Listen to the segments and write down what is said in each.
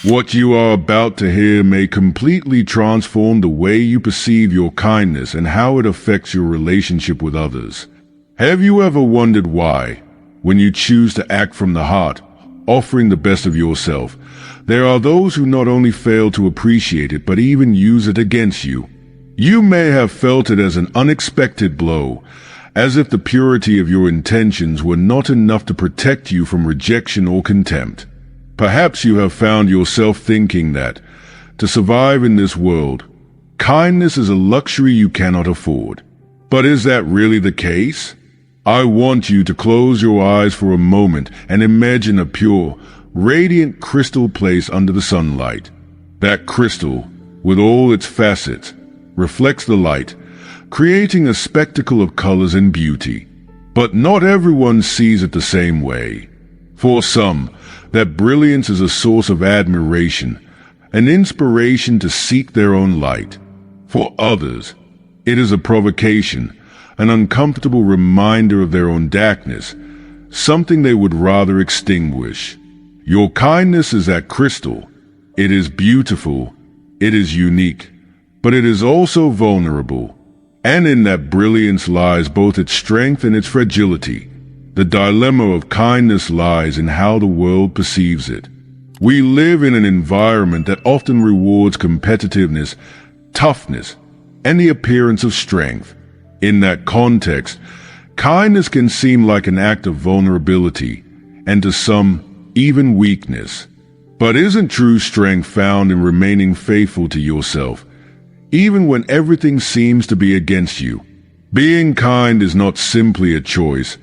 What you are about to hear may completely transform the way you perceive your kindness and how it affects your relationship with others. Have you ever wondered why, when you choose to act from the heart, offering the best of yourself, there are those who not only fail to appreciate it but even use it against you? You may have felt it as an unexpected blow, as if the purity of your intentions were not enough to protect you from rejection or contempt. Perhaps you have found yourself thinking that, to survive in this world, kindness is a luxury you cannot afford. But is that really the case? I want you to close your eyes for a moment and imagine a pure, radiant crystal place under the sunlight. That crystal, with all its facets, reflects the light, creating a spectacle of colors and beauty. But not everyone sees it the same way. For some, that brilliance is a source of admiration, an inspiration to seek their own light. For others, it is a provocation, an uncomfortable reminder of their own darkness, something they would rather extinguish. Your kindness is that crystal. It is beautiful, it is unique, but it is also vulnerable. And in that brilliance lies both its strength and its fragility. The dilemma of kindness lies in how the world perceives it. We live in an environment that often rewards competitiveness, toughness, and the appearance of strength. In that context, kindness can seem like an act of vulnerability, and to some, even weakness. But isn't true strength found in remaining faithful to yourself, even when everything seems to be against you? Being kind is not simply a choice.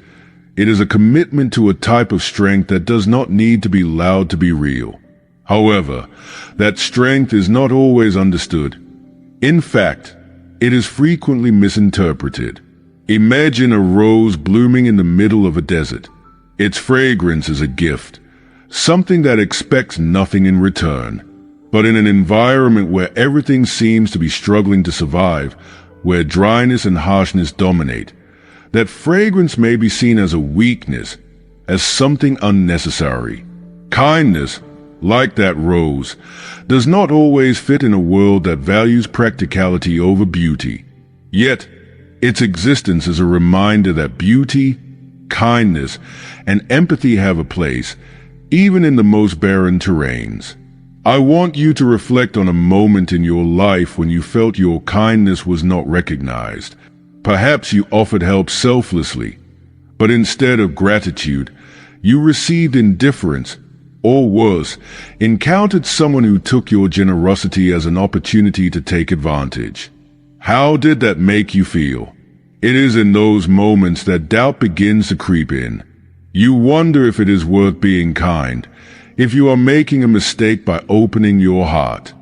It is a commitment to a type of strength that does not need to be loud to be real. However, that strength is not always understood. In fact, it is frequently misinterpreted. Imagine a rose blooming in the middle of a desert. Its fragrance is a gift, something that expects nothing in return. But in an environment where everything seems to be struggling to survive, where dryness and harshness dominate, that fragrance may be seen as a weakness, as something unnecessary. Kindness, like that rose, does not always fit in a world that values practicality over beauty. Yet, its existence is a reminder that beauty, kindness, and empathy have a place, even in the most barren terrains. I want you to reflect on a moment in your life when you felt your kindness was not recognized. Perhaps you offered help selflessly, but instead of gratitude, you received indifference, or worse, encountered someone who took your generosity as an opportunity to take advantage. How did that make you feel? It is in those moments that doubt begins to creep in. You wonder if it is worth being kind, if you are making a mistake by opening your heart.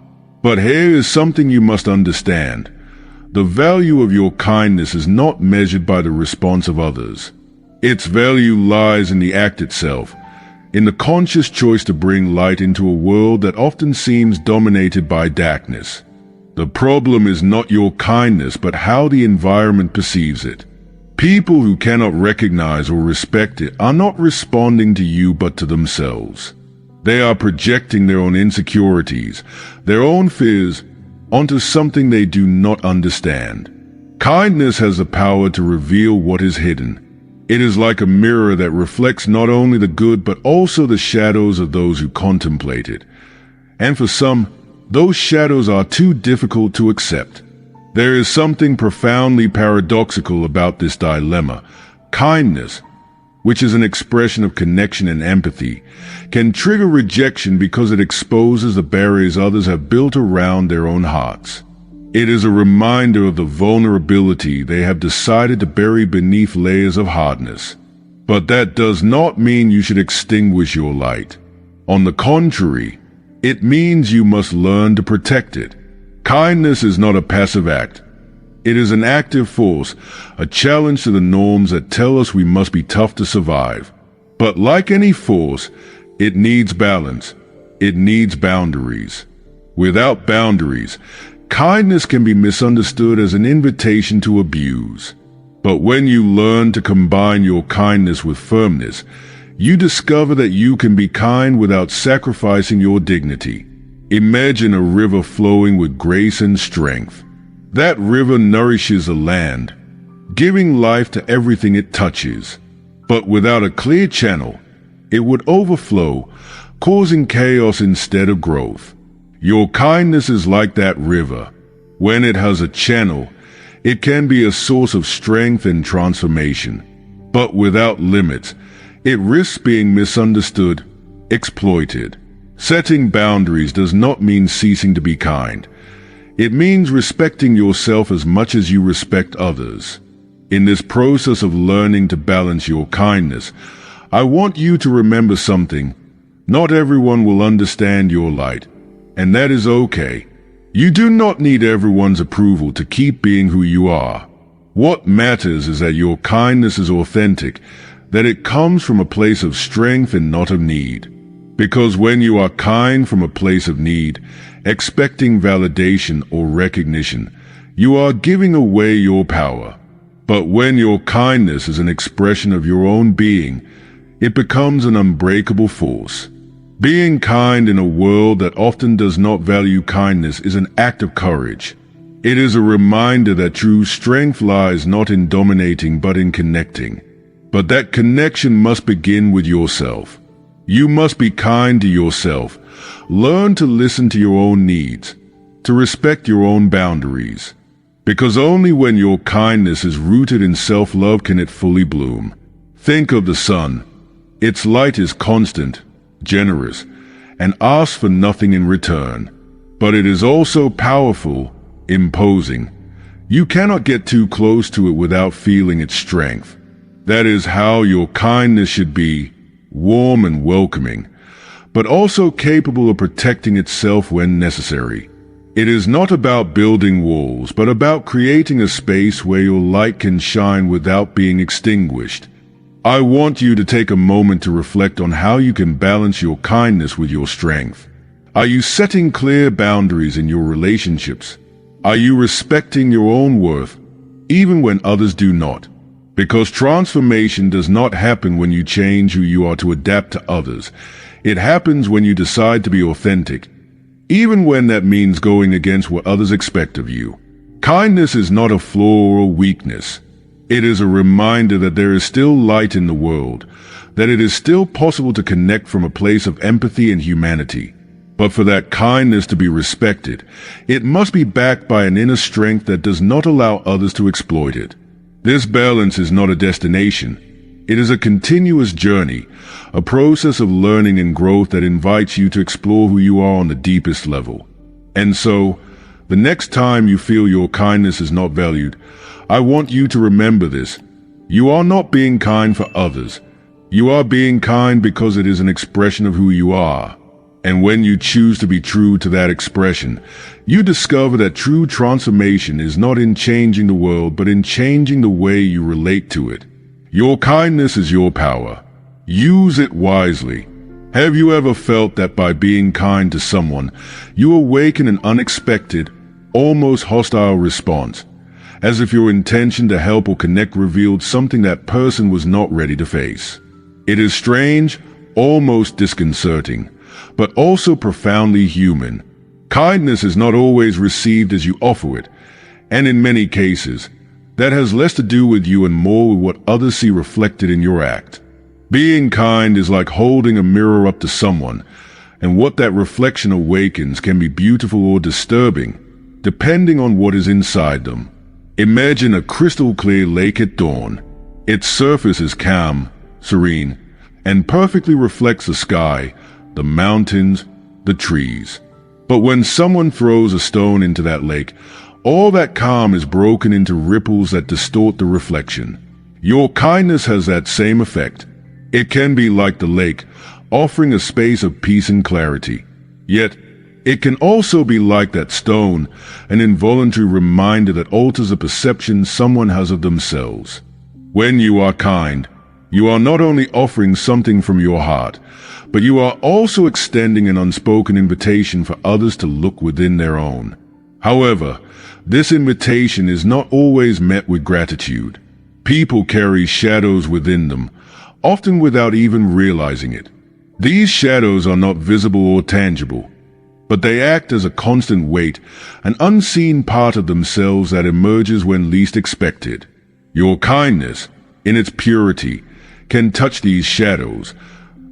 But here is something you must understand. The value of your kindness is not measured by the response of others. Its value lies in the act itself, in the conscious choice to bring light into a world that often seems dominated by darkness. The problem is not your kindness, but how the environment perceives it. People who cannot recognize or respect it are not responding to you but to themselves. They are projecting their own insecurities, their own fears, onto something they do not understand. Kindness has the power to reveal what is hidden. It is like a mirror that reflects not only the good but also the shadows of those who contemplate it. And for some, those shadows are too difficult to accept. There is something profoundly paradoxical about this dilemma. Kindness, which is an expression of connection and empathy, can trigger rejection because it exposes the barriers others have built around their own hearts. It is a reminder of the vulnerability they have decided to bury beneath layers of hardness. But that does not mean you should extinguish your light. On the contrary, it means you must learn to protect it. Kindness is not a passive act. It is an active force, a challenge to the norms that tell us we must be tough to survive. But like any force, it needs balance. It needs boundaries. Without boundaries, kindness can be misunderstood as an invitation to abuse. But when you learn to combine your kindness with firmness, you discover that you can be kind without sacrificing your dignity. Imagine a river flowing with grace and strength. That river nourishes the land, giving life to everything it touches. But without a clear channel, it would overflow, causing chaos instead of growth. Your kindness is like that river. When it has a channel, it can be a source of strength and transformation. But without limits, it risks being misunderstood, exploited. Setting boundaries does not mean ceasing to be kind. It means respecting yourself as much as you respect others. In this process of learning to balance your kindness, I want you to remember something. Not everyone will understand your light, and that is okay. You do not need everyone's approval to keep being who you are. What matters is that your kindness is authentic, that it comes from a place of strength and not of need. Because when you are kind from a place of need, expecting validation or recognition, you are giving away your power. But when your kindness is an expression of your own being, it becomes an unbreakable force. Being kind in a world that often does not value kindness is an act of courage. It is a reminder that true strength lies not in dominating but in connecting. But that connection must begin with yourself. You must be kind to yourself. Learn to listen to your own needs, to respect your own boundaries. Because only when your kindness is rooted in self-love can it fully bloom. Think of the sun. Its light is constant, generous, and asks for nothing in return. But it is also powerful, imposing. You cannot get too close to it without feeling its strength. That is how your kindness should be, warm and welcoming, but also capable of protecting itself when necessary. It is not about building walls, but about creating a space where your light can shine without being extinguished. I want you to take a moment to reflect on how you can balance your kindness with your strength. Are you setting clear boundaries in your relationships? Are you respecting your own worth, even when others do not? Because transformation does not happen when you change who you are to adapt to others. It happens when you decide to be authentic, even when that means going against what others expect of you. Kindness is not a flaw or a weakness. It is a reminder that there is still light in the world, that it is still possible to connect from a place of empathy and humanity. But for that kindness to be respected, it must be backed by an inner strength that does not allow others to exploit it. This balance is not a destination. It is a continuous journey, a process of learning and growth that invites you to explore who you are on the deepest level. And so, the next time you feel your kindness is not valued, I want you to remember this. You are not being kind for others. You are being kind because it is an expression of who you are. And when you choose to be true to that expression, you discover that true transformation is not in changing the world, but in changing the way you relate to it. Your kindness is your power. Use it wisely. Have you ever felt that by being kind to someone, you awaken an unexpected, almost hostile response, as if your intention to help or connect revealed something that person was not ready to face? It is strange, almost disconcerting, but also profoundly human. Kindness is not always received as you offer it, and in many cases, that has less to do with you and more with what others see reflected in your act. Being kind is like holding a mirror up to someone, and what that reflection awakens can be beautiful or disturbing, depending on what is inside them. Imagine a crystal-clear lake at dawn. Its surface is calm, serene, and perfectly reflects the sky, the mountains, the trees. But when someone throws a stone into that lake, all that calm is broken into ripples that distort the reflection. Your kindness has that same effect. It can be like the lake, offering a space of peace and clarity. Yet, it can also be like that stone, an involuntary reminder that alters the perception someone has of themselves. When you are kind, you are not only offering something from your heart, but you are also extending an unspoken invitation for others to look within their own. However, this invitation is not always met with gratitude. People carry shadows within them, often without even realizing it. These shadows are not visible or tangible. but they act as a constant weight, an unseen part of themselves that emerges when least expected. Your kindness, in its purity, can touch these shadows,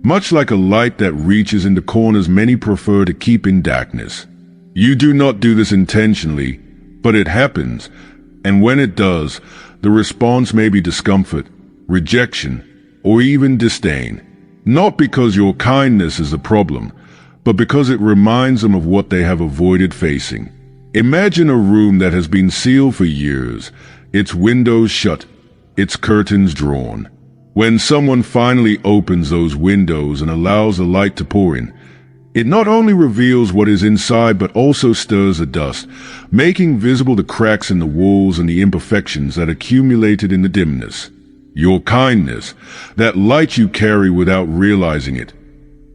much like a light that reaches into corners many prefer to keep in darkness. You do not do this intentionally, but it happens, and when it does, the response may be discomfort, rejection, or even disdain. Not because your kindness is the problem, but because it reminds them of what they have avoided facing. Imagine a room that has been sealed for years, its windows shut, its curtains drawn. When someone finally opens those windows and allows the light to pour in, it not only reveals what is inside but also stirs the dust, making visible the cracks in the walls and the imperfections that accumulated in the dimness. Your kindness, that light you carry without realizing it,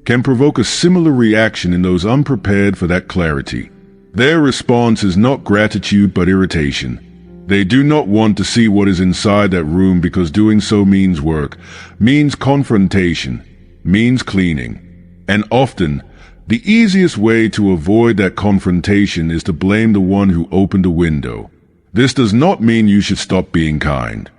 can provoke a similar reaction in those unprepared for that clarity. Their response is not gratitude but irritation. They do not want to see what is inside that room because doing so means work, means confrontation, means cleaning. And often, the easiest way to avoid that confrontation is to blame the one who opened the window. This does not mean you should stop being kind.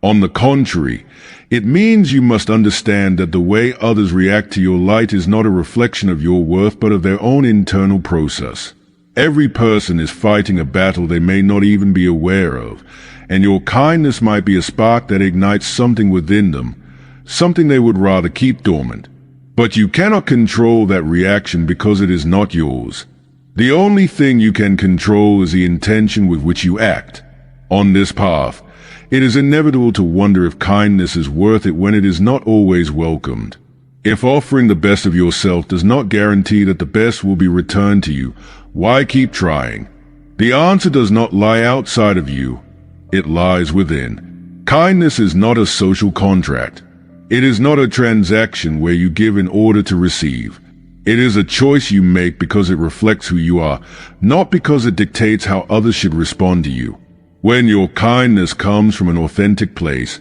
On the contrary, it means you must understand that the way others react to your light is not a reflection of your worth but of their own internal process. Every person is fighting a battle they may not even be aware of, and your kindness might be a spark that ignites something within them, something they would rather keep dormant. But you cannot control that reaction because it is not yours. The only thing you can control is the intention with which you act. On this path, it is inevitable to wonder if kindness is worth it when it is not always welcomed. If offering the best of yourself does not guarantee that the best will be returned to you, why keep trying? The answer does not lie outside of you. It lies within. Kindness is not a social contract. It is not a transaction where you give in order to receive. It is a choice you make because it reflects who you are, not because it dictates how others should respond to you. When your kindness comes from an authentic place,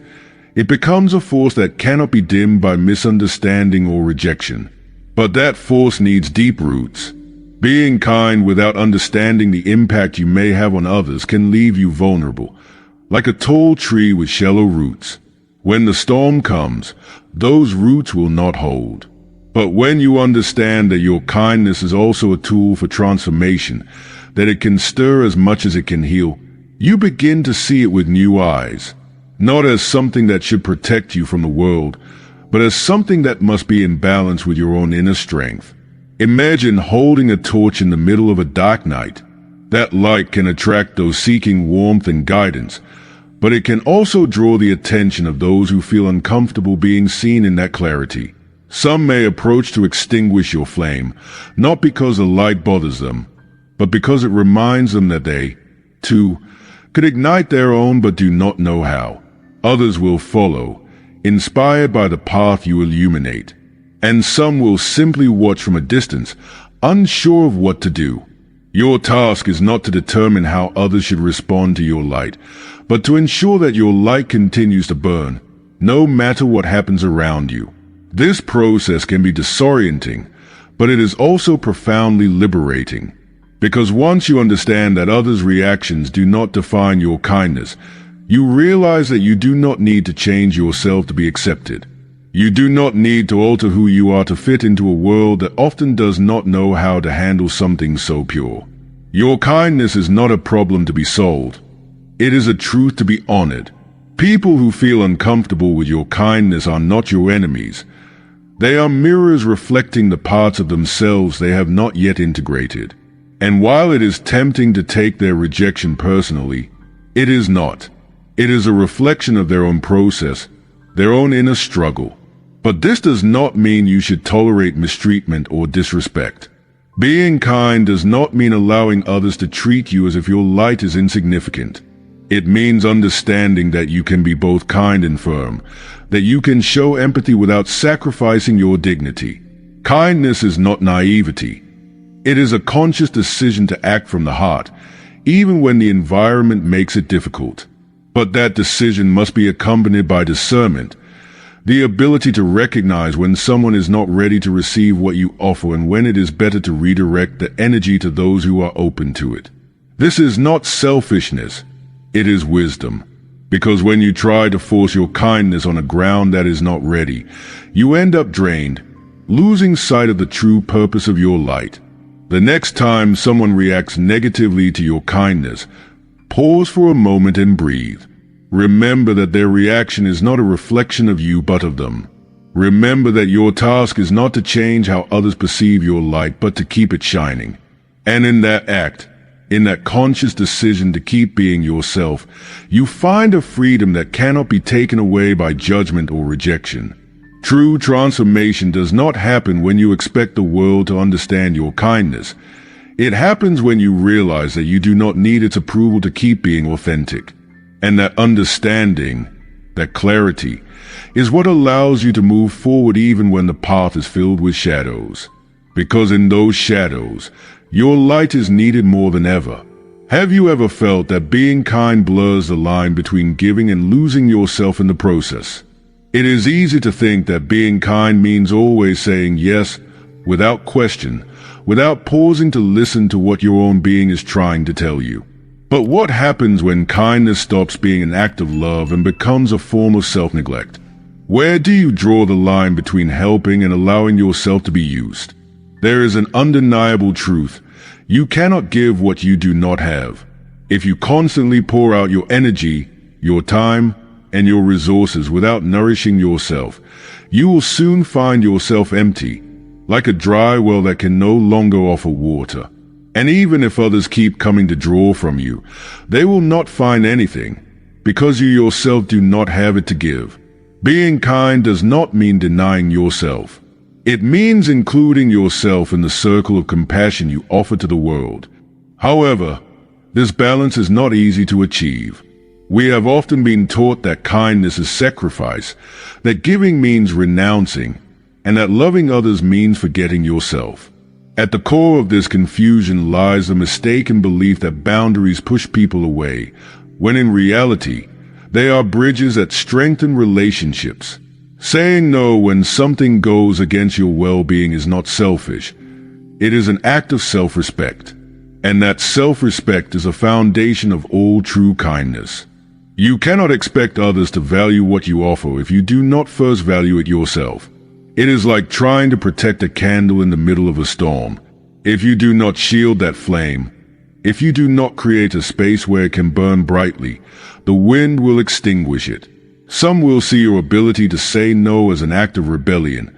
it becomes a force that cannot be dimmed by misunderstanding or rejection. But that force needs deep roots. Being kind without understanding the impact you may have on others can leave you vulnerable, like a tall tree with shallow roots. When the storm comes, those roots will not hold. But when you understand that your kindness is also a tool for transformation, that it can stir as much as it can heal, you begin to see it with new eyes, not as something that should protect you from the world, but as something that must be in balance with your own inner strength. Imagine holding a torch in the middle of a dark night. That light can attract those seeking warmth and guidance, but it can also draw the attention of those who feel uncomfortable being seen in that clarity. Some may approach to extinguish your flame, not because the light bothers them, but because it reminds them that they, too, could ignite their own but do not know how. Others will follow, inspired by the path you illuminate, and some will simply watch from a distance, unsure of what to do. Your task is not to determine how others should respond to your light, but to ensure that your light continues to burn, no matter what happens around you. This process can be disorienting, but it is also profoundly liberating. Because once you understand that others' reactions do not define your kindness, you realize that you do not need to change yourself to be accepted. You do not need to alter who you are to fit into a world that often does not know how to handle something so pure. Your kindness is not a problem to be solved. It is a truth to be honored. People who feel uncomfortable with your kindness are not your enemies. They are mirrors reflecting the parts of themselves they have not yet integrated. And while it is tempting to take their rejection personally, it is not. It is a reflection of their own process, their own inner struggle. But this does not mean you should tolerate mistreatment or disrespect. Being kind does not mean allowing others to treat you as if your light is insignificant. It means understanding that you can be both kind and firm, that you can show empathy without sacrificing your dignity. Kindness is not naivety. It is a conscious decision to act from the heart, even when the environment makes it difficult. But that decision must be accompanied by discernment, The ability to recognize when someone is not ready to receive what you offer and when it is better to redirect the energy to those who are open to it. This is not selfishness, it is wisdom. Because when you try to force your kindness on a ground that is not ready, you end up drained, losing sight of the true purpose of your light. The next time someone reacts negatively to your kindness, pause for a moment and breathe. Remember that their reaction is not a reflection of you but of them. Remember that your task is not to change how others perceive your light but to keep it shining. And in that act, in that conscious decision to keep being yourself, you find a freedom that cannot be taken away by judgment or rejection. True transformation does not happen when you expect the world to understand your kindness. It happens when you realize that you do not need its approval to keep being authentic. And that understanding, that clarity, is what allows you to move forward even when the path is filled with shadows. Because in those shadows, your light is needed more than ever. Have you ever felt that being kind blurs the line between giving and losing yourself in the process? It is easy to think that being kind means always saying yes, without question, without pausing to listen to what your own being is trying to tell you. But what happens when kindness stops being an act of love and becomes a form of self-neglect? Where do you draw the line between helping and allowing yourself to be used? There is an undeniable truth. You cannot give what you do not have. If you constantly pour out your energy, your time, and your resources without nourishing yourself, you will soon find yourself empty, like a dry well that can no longer offer water. And even if others keep coming to draw from you, they will not find anything, because you yourself do not have it to give. Being kind does not mean denying yourself. It means including yourself in the circle of compassion you offer to the world. However, this balance is not easy to achieve. We have often been taught that kindness is sacrifice, that giving means renouncing, and that loving others means forgetting yourself. At the core of this confusion lies the mistaken belief that boundaries push people away, when in reality, they are bridges that strengthen relationships. Saying no when something goes against your well-being is not selfish. It is an act of self-respect. And that self-respect is a foundation of all true kindness. You cannot expect others to value what you offer if you do not first value it yourself. It is like trying to protect a candle in the middle of a storm. If you do not shield that flame, if you do not create a space where it can burn brightly, the wind will extinguish it. Some will see your ability to say no as an act of rebellion,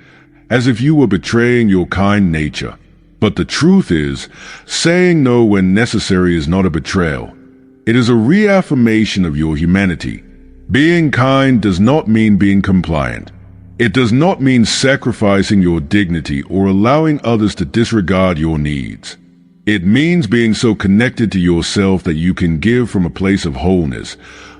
as if you were betraying your kind nature. But the truth is, saying no when necessary is not a betrayal. It is a reaffirmation of your humanity. Being kind does not mean being compliant. It does not mean sacrificing your dignity or allowing others to disregard your needs. It means being so connected to yourself that you can give from a place of wholeness,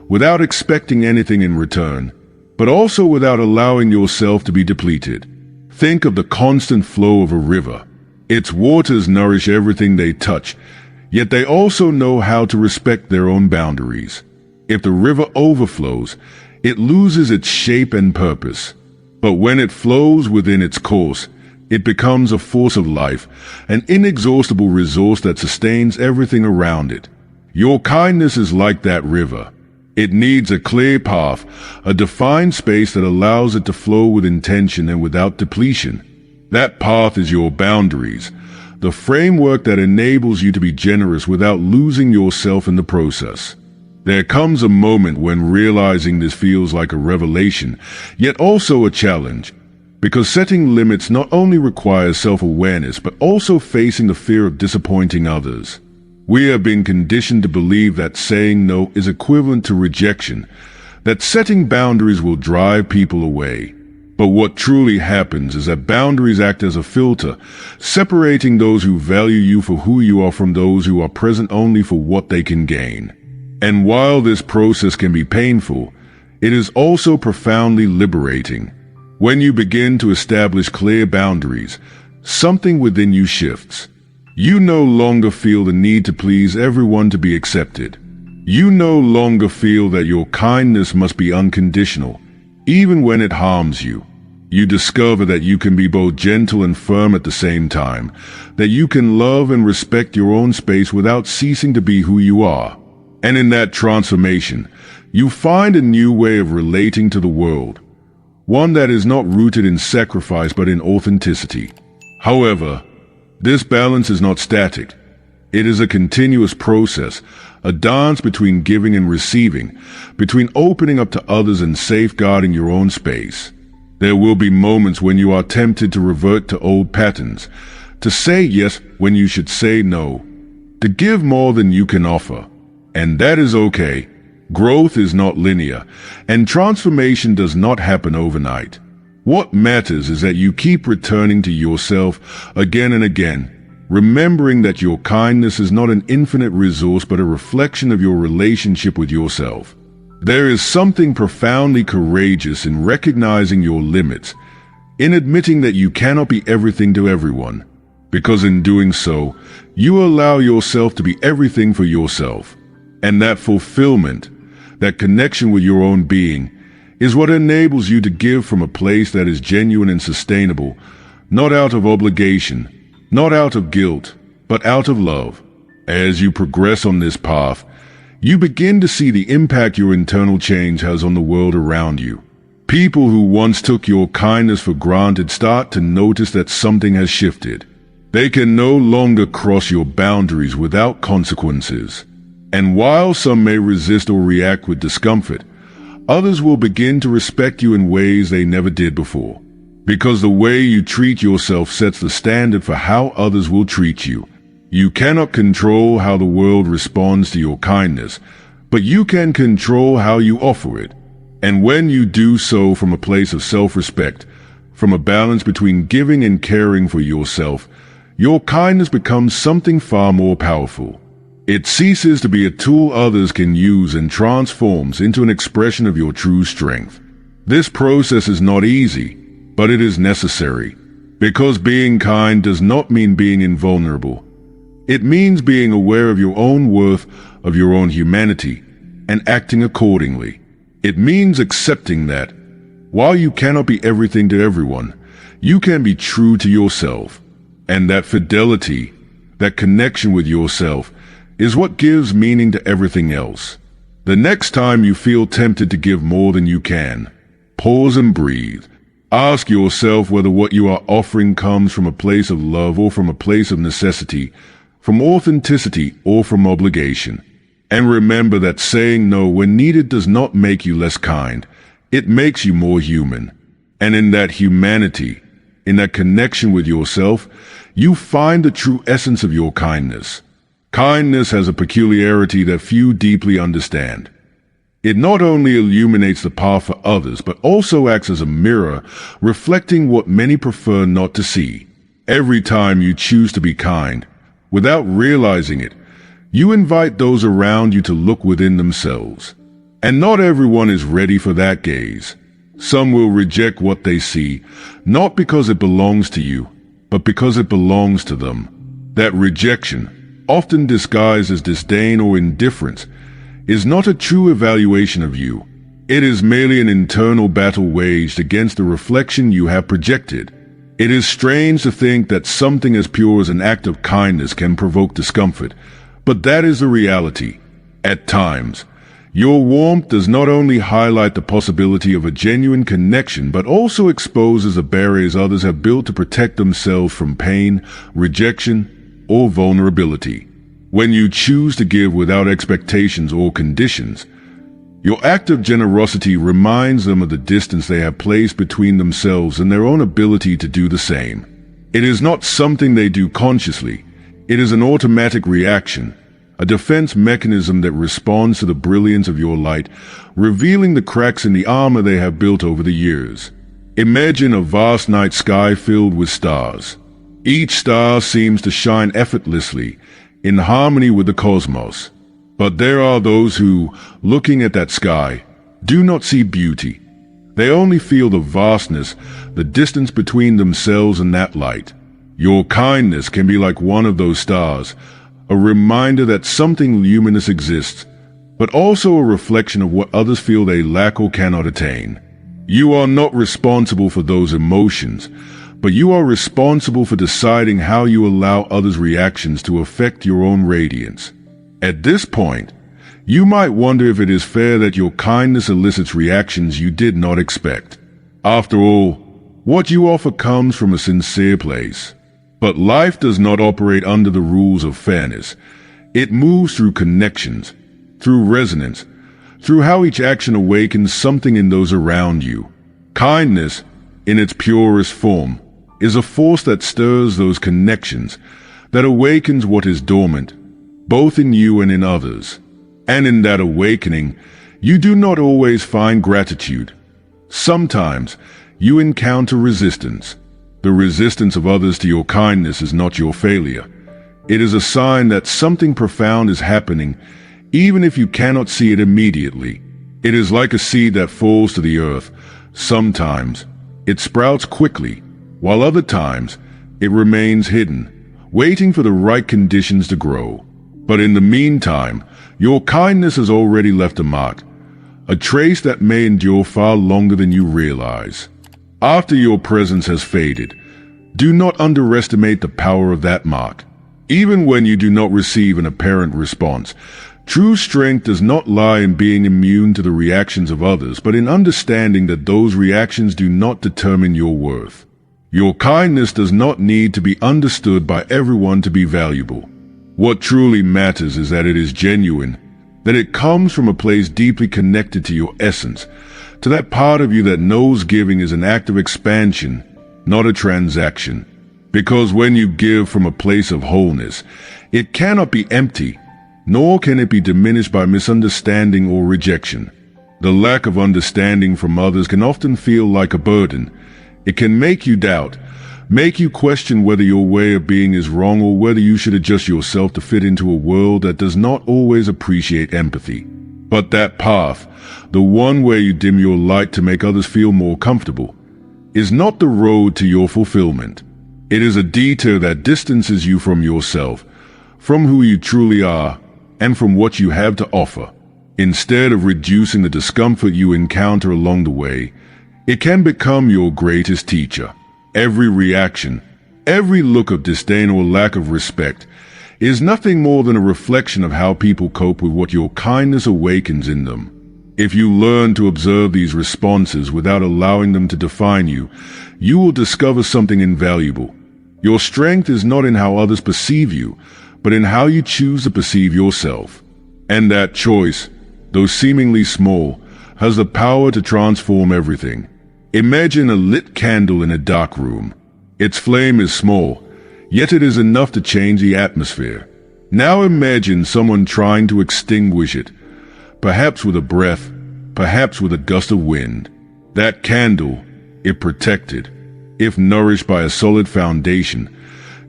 without expecting anything in return, but also without allowing yourself to be depleted. Think of the constant flow of a river. Its waters nourish everything they touch, yet they also know how to respect their own boundaries. If the river overflows, it loses its shape and purpose. But when it flows within its course, it becomes a force of life, an inexhaustible resource that sustains everything around it. Your kindness is like that river. It needs a clear path, a defined space that allows it to flow with intention and without depletion. That path is your boundaries, the framework that enables you to be generous without losing yourself in the process. There comes a moment when realizing this feels like a revelation, yet also a challenge, because setting limits not only requires self-awareness but also facing the fear of disappointing others. We have been conditioned to believe that saying no is equivalent to rejection, that setting boundaries will drive people away. But what truly happens is that boundaries act as a filter, separating those who value you for who you are from those who are present only for what they can gain. And while this process can be painful, it is also profoundly liberating. When you begin to establish clear boundaries, something within you shifts. You no longer feel the need to please everyone to be accepted. You no longer feel that your kindness must be unconditional. even when it harms you. You discover that you can be both gentle and firm at the same time, that you can love and respect your own space without ceasing to be who you are. And in that transformation, you find a new way of relating to the world, one that is not rooted in sacrifice but in authenticity. However, this balance is not static. It is a continuous process, a dance between giving and receiving, between opening up to others and safeguarding your own space. There will be moments when you are tempted to revert to old patterns, to say yes when you should say no, to give more than you can offer. And that is okay. Growth is not linear, and transformation does not happen overnight. What matters is that you keep returning to yourself again and again, remembering that your kindness is not an infinite resource but a reflection of your relationship with yourself. There is something profoundly courageous in recognizing your limits, in admitting that you cannot be everything to everyone, because in doing so, you allow yourself to be everything for yourself. And that fulfillment, that connection with your own being, is what enables you to give from a place that is genuine and sustainable, not out of obligation, not out of guilt, but out of love. As you progress on this path, you begin to see the impact your internal change has on the world around you. People who once took your kindness for granted start to notice that something has shifted. They can no longer cross your boundaries without consequences. And while some may resist or react with discomfort, others will begin to respect you in ways they never did before. Because the way you treat yourself sets the standard for how others will treat you. You cannot control how the world responds to your kindness, but you can control how you offer it. And when you do so from a place of self-respect, from a balance between giving and caring for yourself, your kindness becomes something far more powerful. It ceases to be a tool others can use and transforms into an expression of your true strength. This process is not easy, but it is necessary, because being kind does not mean being invulnerable. It means being aware of your own worth, of your own humanity, and acting accordingly. It means accepting that, while you cannot be everything to everyone, you can be true to yourself. And that fidelity, that connection with yourself, is what gives meaning to everything else. The next time you feel tempted to give more than you can, pause and breathe. Ask yourself whether what you are offering comes from a place of love or from a place of necessity, from authenticity or from obligation. And remember that saying no when needed does not make you less kind. It makes you more human. And in that humanity, in that connection with yourself, you find the true essence of your kindness. Kindness has a peculiarity that few deeply understand. It not only illuminates the path for others, but also acts as a mirror, reflecting what many prefer not to see. Every time you choose to be kind, without realizing it, you invite those around you to look within themselves. And not everyone is ready for that gaze. Some will reject what they see, not because it belongs to you, but because it belongs to them. That rejection, often disguised as disdain or indifference, is not a true evaluation of you. It is merely an internal battle waged against the reflection you have projected. It is strange to think that something as pure as an act of kindness can provoke discomfort, but that is the reality. At times, your warmth does not only highlight the possibility of a genuine connection, but also exposes the barriers others have built to protect themselves from pain, rejection, or vulnerability. When you choose to give without expectations or conditions, your act of generosity reminds them of the distance they have placed between themselves and their own ability to do the same. It is not something they do consciously. It is an automatic reaction, a defense mechanism that responds to the brilliance of your light, revealing the cracks in the armor they have built over the years. Imagine a vast night sky filled with stars. Each star seems to shine effortlessly, in harmony with the cosmos. But there are those who, looking at that sky, do not see beauty. They only feel the vastness, the distance between themselves and that light. Your kindness can be like one of those stars, a reminder that something luminous exists, but also a reflection of what others feel they lack or cannot attain. You are not responsible for those emotions, but you are responsible for deciding how you allow others' reactions to affect your own radiance. At this point, you might wonder if it is fair that your kindness elicits reactions you did not expect. After all, what you offer comes from a sincere place. But life does not operate under the rules of fairness. It moves through connections, through resonance, through how each action awakens something in those around you. Kindness, in its purest form, is a force that stirs those connections, that awakens what is dormant, both in you and in others. And in that awakening, you do not always find gratitude. Sometimes you encounter resistance. The resistance of others to your kindness is not your failure. It is a sign that something profound is happening, even if you cannot see it immediately. It is like a seed that falls to the earth. Sometimes it sprouts quickly, while other times it remains hidden, waiting for the right conditions to grow. But in the meantime, your kindness has already left a mark, a trace that may endure far longer than you realize. After your presence has faded, do not underestimate the power of that mark. Even when you do not receive an apparent response, true strength does not lie in being immune to the reactions of others, but in understanding that those reactions do not determine your worth. Your kindness does not need to be understood by everyone to be valuable. What truly matters is that it is genuine, that it comes from a place deeply connected to your essence, to that part of you that knows giving is an act of expansion, not a transaction. Because when you give from a place of wholeness, it cannot be empty, nor can it be diminished by misunderstanding or rejection. The lack of understanding from others can often feel like a burden. It can make you doubt, make you question whether your way of being is wrong or whether you should adjust yourself to fit into a world that does not always appreciate empathy. But that path, the one where you dim your light to make others feel more comfortable, is not the road to your fulfillment. It is a detour that distances you from yourself, from who you truly are, and from what you have to offer. Instead of reducing the discomfort you encounter along the way, it can become your greatest teacher. Every reaction, every look of disdain or lack of respect is nothing more than a reflection of how people cope with what your kindness awakens in them. If you learn to observe these responses without allowing them to define you, you will discover something invaluable. Your strength is not in how others perceive you, but in how you choose to perceive yourself. And that choice, though seemingly small, has the power to transform everything. Imagine a lit candle in a dark room. Its flame is small, yet it is enough to change the atmosphere. Now imagine someone trying to extinguish it, perhaps with a breath, perhaps with a gust of wind. That candle, if protected, if nourished by a solid foundation,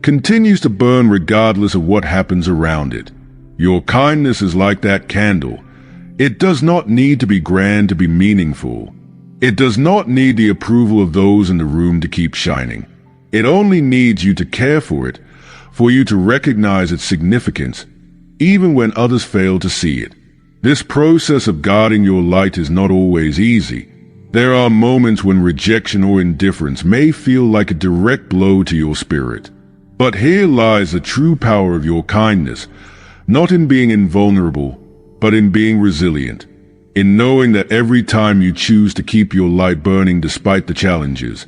continues to burn regardless of what happens around it. Your kindness is like that candle. It does not need to be grand to be meaningful. It does not need the approval of those in the room to keep shining. It only needs you to care for it, for you to recognize its significance, even when others fail to see it. This process of guarding your light is not always easy. There are moments when rejection or indifference may feel like a direct blow to your spirit. But here lies the true power of your kindness, not in being invulnerable, but in being resilient. In knowing that every time you choose to keep your light burning despite the challenges,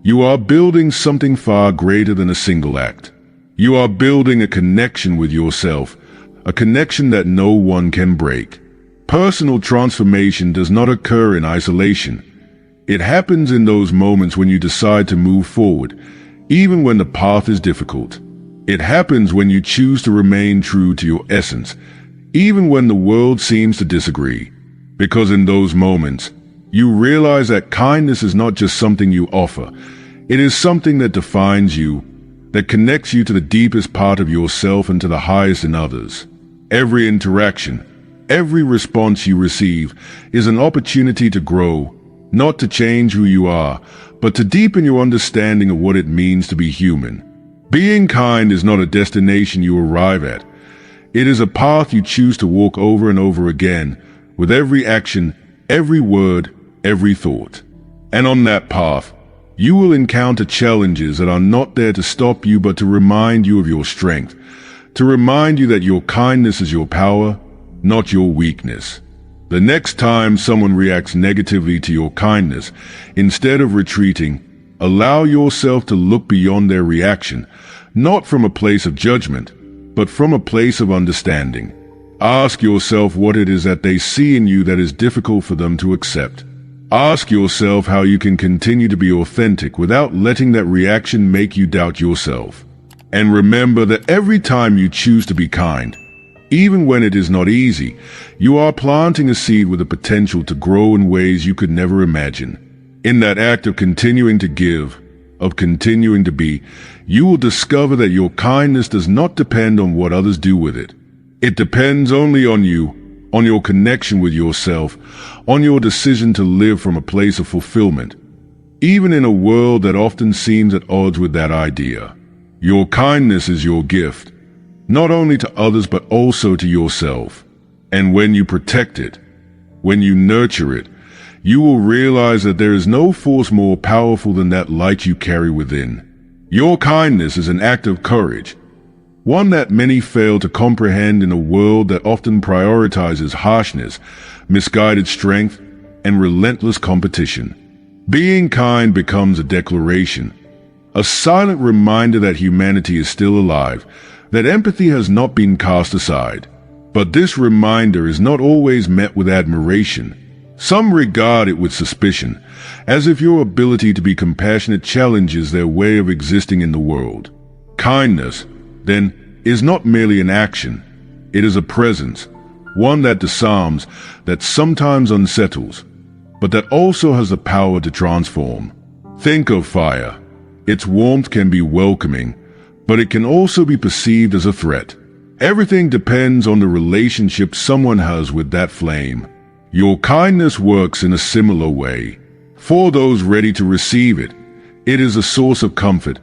you are building something far greater than a single act. You are building a connection with yourself, a connection that no one can break. Personal transformation does not occur in isolation. It happens in those moments when you decide to move forward, even when the path is difficult. It happens when you choose to remain true to your essence, even when the world seems to disagree. Because in those moments, you realize that kindness is not just something you offer. It is something that defines you, that connects you to the deepest part of yourself and to the highest in others. Every interaction, every response you receive is an opportunity to grow, not to change who you are, but to deepen your understanding of what it means to be human. Being kind is not a destination you arrive at. It is a path you choose to walk over and over again, with every action, every word, every thought. And on that path, you will encounter challenges that are not there to stop you but to remind you of your strength, to remind you that your kindness is your power, not your weakness. The next time someone reacts negatively to your kindness, instead of retreating, allow yourself to look beyond their reaction, not from a place of judgment, but from a place of understanding. Ask yourself what it is that they see in you that is difficult for them to accept. Ask yourself how you can continue to be authentic without letting that reaction make you doubt yourself. And remember that every time you choose to be kind, even when it is not easy, you are planting a seed with the potential to grow in ways you could never imagine. In that act of continuing to give, of continuing to be, you will discover that your kindness does not depend on what others do with it. It depends only on you, on your connection with yourself, on your decision to live from a place of fulfillment, even in a world that often seems at odds with that idea. Your kindness is your gift, not only to others but also to yourself. And when you protect it, when you nurture it, you will realize that there is no force more powerful than that light you carry within. Your kindness is an act of courage, one that many fail to comprehend in a world that often prioritizes harshness, misguided strength, and relentless competition. Being kind becomes a declaration, a silent reminder that humanity is still alive, that empathy has not been cast aside. But this reminder is not always met with admiration. Some regard it with suspicion, as if your ability to be compassionate challenges their way of existing in the world. Kindness, then, is not merely an action. It is a presence, one that disarms, that sometimes unsettles, but that also has the power to transform. Think of fire. Its warmth can be welcoming, but it can also be perceived as a threat. Everything depends on the relationship someone has with that flame. Your kindness works in a similar way. For those ready to receive it, it is a source of comfort,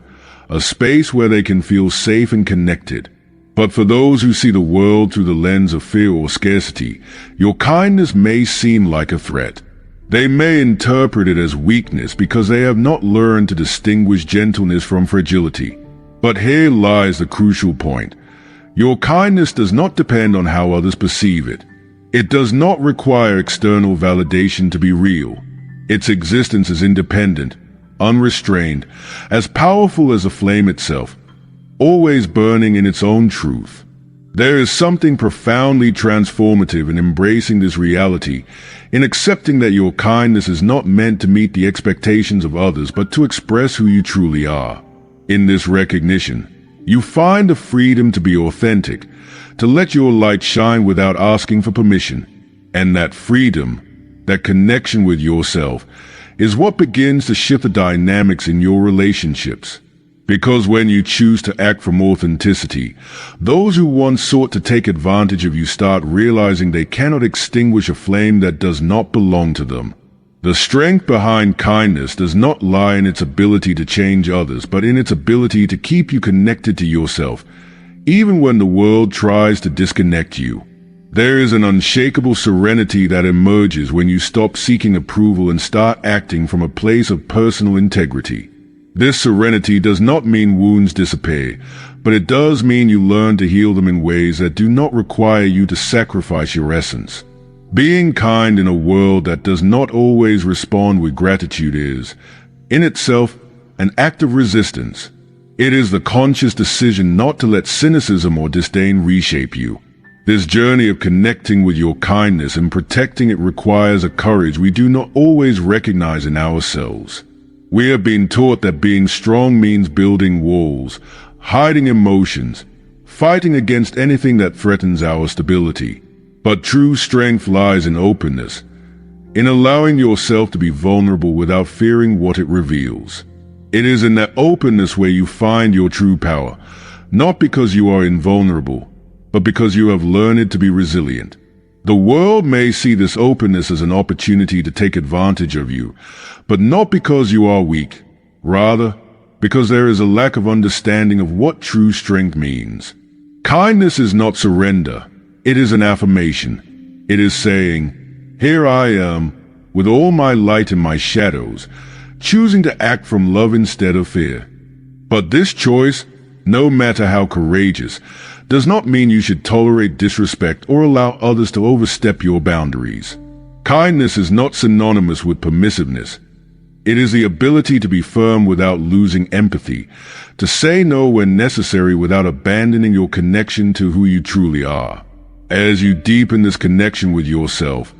a space where they can feel safe and connected. But for those who see the world through the lens of fear or scarcity, your kindness may seem like a threat. They may interpret it as weakness because they have not learned to distinguish gentleness from fragility. But here lies the crucial point. Your kindness does not depend on how others perceive it. It does not require external validation to be real. Its existence is independent, unrestrained, as powerful as the flame itself, always burning in its own truth. There is something profoundly transformative in embracing this reality, in accepting that your kindness is not meant to meet the expectations of others, but to express who you truly are. In this recognition, you find the freedom to be authentic, to let your light shine without asking for permission. And that freedom, that connection with yourself, is what begins to shift the dynamics in your relationships. Because when you choose to act from authenticity, those who once sought to take advantage of you start realizing they cannot extinguish a flame that does not belong to them. The strength behind kindness does not lie in its ability to change others, but in its ability to keep you connected to yourself, even when the world tries to disconnect you. There is an unshakable serenity that emerges when you stop seeking approval and start acting from a place of personal integrity. This serenity does not mean wounds disappear, but it does mean you learn to heal them in ways that do not require you to sacrifice your essence. Being kind in a world that does not always respond with gratitude is, in itself, an act of resistance. It is the conscious decision not to let cynicism or disdain reshape you. This journey of connecting with your kindness and protecting it requires a courage we do not always recognize in ourselves. We have been taught that being strong means building walls, hiding emotions, fighting against anything that threatens our stability. But true strength lies in openness, in allowing yourself to be vulnerable without fearing what it reveals. It is in that openness where you find your true power, not because you are invulnerable, but because you have learned to be resilient. The world may see this openness as an opportunity to take advantage of you, but not because you are weak, rather because there is a lack of understanding of what true strength means. Kindness is not surrender, it is an affirmation. It is saying, "Here I am, with all my light and my shadows, choosing to act from love instead of fear. But this choice, no matter how courageous, does not mean you should tolerate disrespect or allow others to overstep your boundaries. Kindness is not synonymous with permissiveness. It is the ability to be firm without losing empathy, to say no when necessary without abandoning your connection to who you truly are. As you deepen this connection with yourself,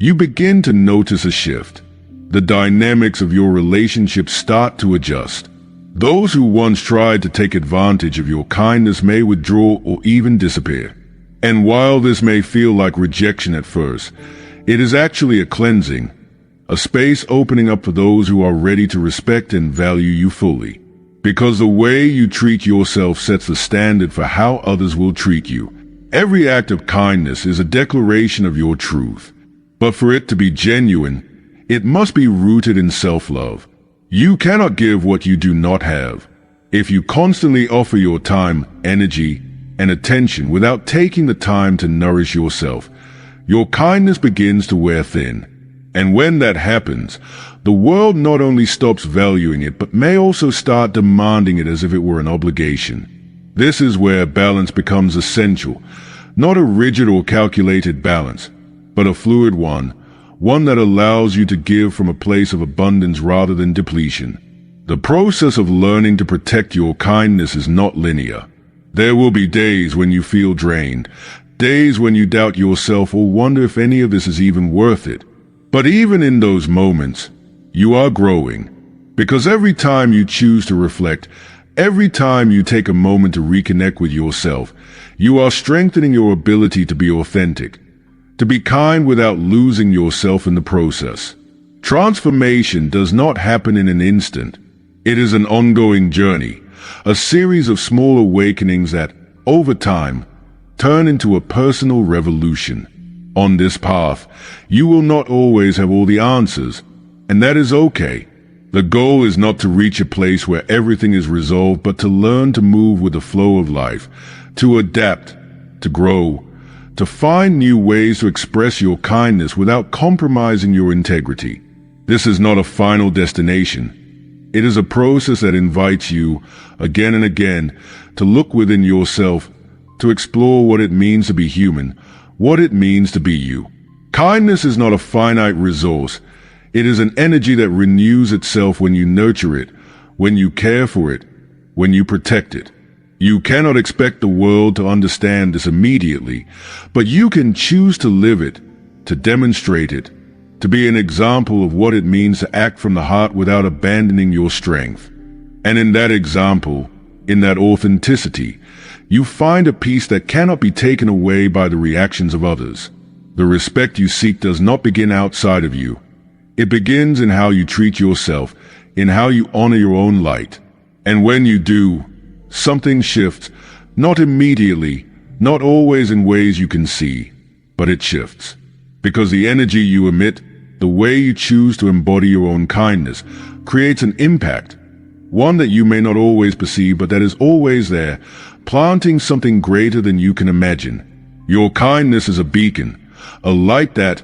you begin to notice a shift. The dynamics of your relationship start to adjust. Those who once tried to take advantage of your kindness may withdraw or even disappear. And while this may feel like rejection at first, it is actually a cleansing, a space opening up for those who are ready to respect and value you fully. Because the way you treat yourself sets the standard for how others will treat you. Every act of kindness is a declaration of your truth. But for it to be genuine, it must be rooted in self-love. You cannot give what you do not have. If you constantly offer your time, energy, and attention without taking the time to nourish yourself, your kindness begins to wear thin. And when that happens, the world not only stops valuing it, but may also start demanding it as if it were an obligation. This is where balance becomes essential, not a rigid or calculated balance, but a fluid one that allows you to give from a place of abundance rather than depletion. The process of learning to protect your kindness is not linear. There will be days when you feel drained, days when you doubt yourself or wonder if any of this is even worth it. But even in those moments, you are growing, because every time you choose to reflect, every time you take a moment to reconnect with yourself, you are strengthening your ability to be authentic, to be kind without losing yourself in the process. Transformation does not happen in an instant. It is an ongoing journey, a series of small awakenings that, over time, turn into a personal revolution. On this path, you will not always have all the answers, and that is okay. The goal is not to reach a place where everything is resolved, but to learn to move with the flow of life, to adapt, to grow, to find new ways to express your kindness without compromising your integrity. This is not a final destination. It is a process that invites you, again and again, to look within yourself, to explore what it means to be human, what it means to be you. Kindness is not a finite resource. It is an energy that renews itself when you nurture it, when you care for it, when you protect it. You cannot expect the world to understand this immediately, but you can choose to live it, to demonstrate it, to be an example of what it means to act from the heart without abandoning your strength. And in that example, in that authenticity, you find a peace that cannot be taken away by the reactions of others. The respect you seek does not begin outside of you. It begins in how you treat yourself, in how you honor your own light. And when you do, something shifts, not immediately, not always in ways you can see, but it shifts. Because the energy you emit, the way you choose to embody your own kindness, creates an impact, one that you may not always perceive, but that is always there, planting something greater than you can imagine. Your kindness is a beacon, a light that,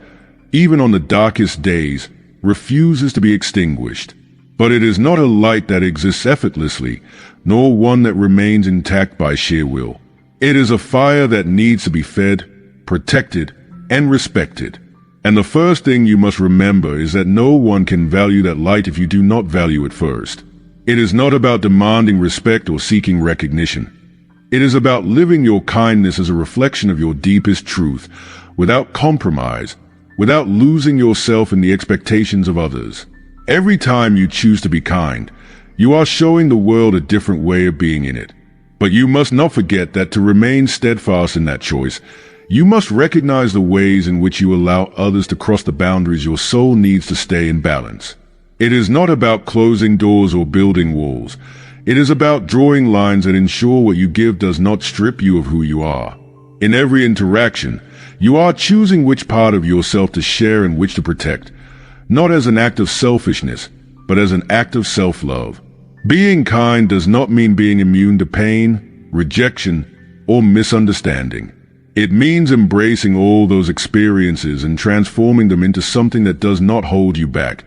even on the darkest days, refuses to be extinguished. But it is not a light that exists effortlessly, nor one that remains intact by sheer will. It is a fire that needs to be fed, protected, and respected. And the first thing you must remember is that no one can value that light if you do not value it first. It is not about demanding respect or seeking recognition. It is about living your kindness as a reflection of your deepest truth, without compromise, without losing yourself in the expectations of others. Every time you choose to be kind, you are showing the world a different way of being in it. But you must not forget that to remain steadfast in that choice, you must recognize the ways in which you allow others to cross the boundaries your soul needs to stay in balance. It is not about closing doors or building walls. It is about drawing lines that ensure what you give does not strip you of who you are. In every interaction, you are choosing which part of yourself to share and which to protect, not as an act of selfishness, but as an act of self-love. Being kind does not mean being immune to pain, rejection, or misunderstanding. It means embracing all those experiences and transforming them into something that does not hold you back,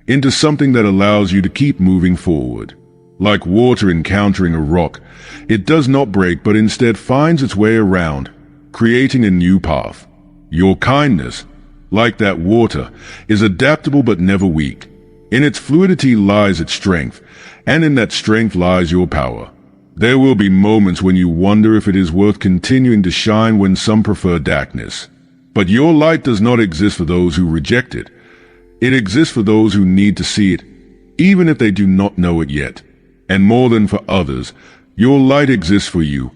into something that allows you to keep moving forward. Like water encountering a rock, it does not break but instead finds its way around, creating a new path. Your kindness, like that water, is adaptable but never weak. In its fluidity lies its strength, and in that strength lies your power. There will be moments when you wonder if it is worth continuing to shine when some prefer darkness. But your light does not exist for those who reject it. It exists for those who need to see it, even if they do not know it yet. And more than for others, your light exists for you,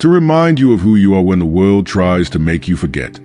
to remind you of who you are when the world tries to make you forget.